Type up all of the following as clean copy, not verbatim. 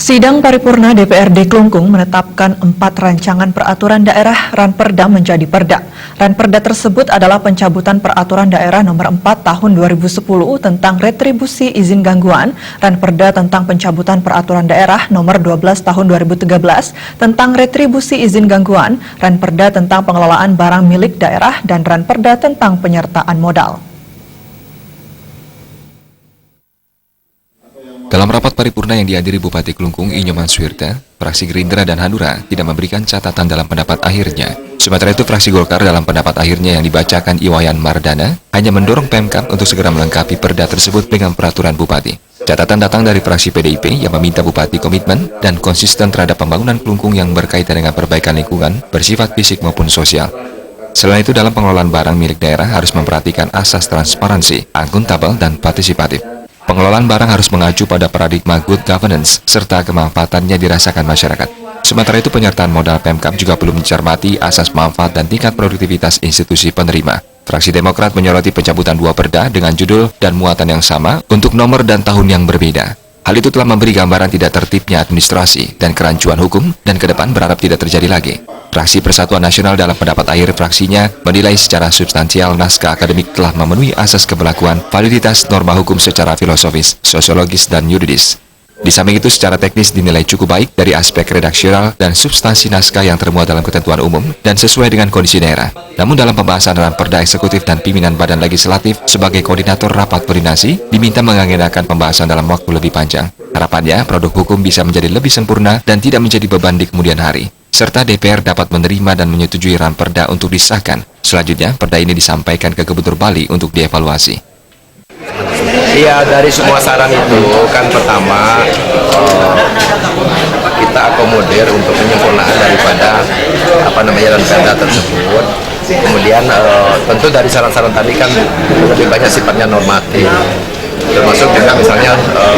Sidang paripurna DPRD Klungkung menetapkan 4 rancangan peraturan daerah Ranperda menjadi perda. Ranperda tersebut adalah pencabutan peraturan daerah nomor 4 tahun 2010 tentang retribusi izin gangguan, Ranperda tentang pencabutan peraturan daerah nomor 12 tahun 2013 tentang retribusi izin gangguan, Ranperda tentang pengelolaan barang milik daerah, dan Ranperda tentang penyertaan modal. Dalam rapat paripurna yang dihadiri Bupati Klungkung Inyoman Suwirta, fraksi Gerindra dan Hanura tidak memberikan catatan dalam pendapat akhirnya. Sementara itu, fraksi Golkar dalam pendapat akhirnya yang dibacakan Iwayan Mardana hanya mendorong Pemkab untuk segera melengkapi perda tersebut dengan peraturan Bupati. Catatan datang dari fraksi PDIP yang meminta Bupati komitmen dan konsisten terhadap pembangunan Klungkung yang berkaitan dengan perbaikan lingkungan, bersifat fisik maupun sosial. Selain itu, dalam pengelolaan barang milik daerah harus memperhatikan asas transparansi, akuntabel, dan partisipatif. Pengelolaan barang harus mengacu pada paradigma good governance serta kemanfaatannya dirasakan masyarakat. Sementara itu, penyertaan modal Pemkab juga perlu mencermati asas manfaat dan tingkat produktivitas institusi penerima. Fraksi Demokrat menyoroti pencabutan 2 perda dengan judul dan muatan yang sama untuk nomor dan tahun yang berbeda. Hal itu telah memberi gambaran tidak tertibnya administrasi dan kerancuan hukum, dan ke depan berharap tidak terjadi lagi. Fraksi Persatuan Nasional dalam pendapat akhir fraksinya menilai secara substansial naskah akademik telah memenuhi asas keberlakuan validitas norma hukum secara filosofis, sosiologis, dan yuridis. Di samping itu, secara teknis dinilai cukup baik dari aspek redaksional dan substansi naskah yang termuat dalam ketentuan umum dan sesuai dengan kondisi daerah. Namun dalam pembahasan Ranperda Eksekutif dan pimpinan Badan Legislatif sebagai koordinator rapat koordinasi diminta mengagendakan pembahasan dalam waktu lebih panjang. Harapannya, produk hukum bisa menjadi lebih sempurna dan tidak menjadi beban di kemudian hari, serta DPR dapat menerima dan menyetujui Ranperda untuk disahkan. Selanjutnya, perda ini disampaikan ke Gubernur Bali untuk dievaluasi. Iya, dari semua saran itu kan pertama kita akomodir untuk penyempurnaan daripada Ranperda tersebut. Kemudian tentu dari saran-saran tadi kan lebih banyak sifatnya normatif, termasuk juga misalnya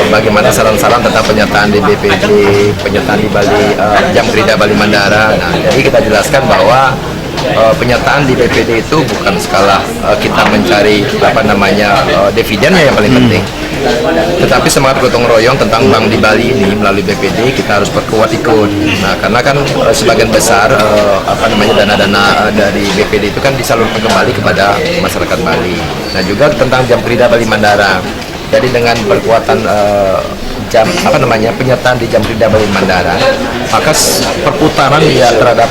bagaimana saran-saran tentang penyertaan di BPD, penyertaan di Bali, Jamkrida Bali Mandara. Nah, jadi kita jelaskan bahwa penyertaan di BPD itu bukan skala kita mencari dividennya yang paling penting, tetapi semangat gotong royong tentang bank di Bali ini melalui BPD kita harus perkuat ikut. Nah, karena kan sebagian besar dana-dana dari BPD itu kan disalurkan kembali kepada masyarakat Bali. Nah, juga tentang Jamkrida Bali Mandara. Jadi dengan perkuatan penyertaan di Jamkrida Bali Mandara, maka perputaran ya terhadap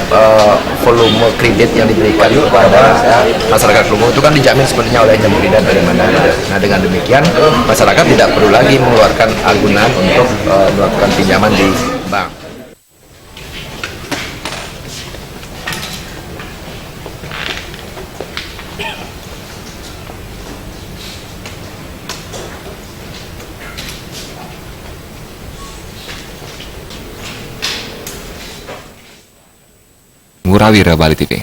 volume kredit yang diberikan kepada masyarakat Klungkung itu kan dijamin sepenuhnya oleh Jamkrida Bali Mandara. Nah, dengan demikian masyarakat tidak perlu lagi mengeluarkan agunan untuk melakukan pinjaman di bank. Ngurawira Bali TV.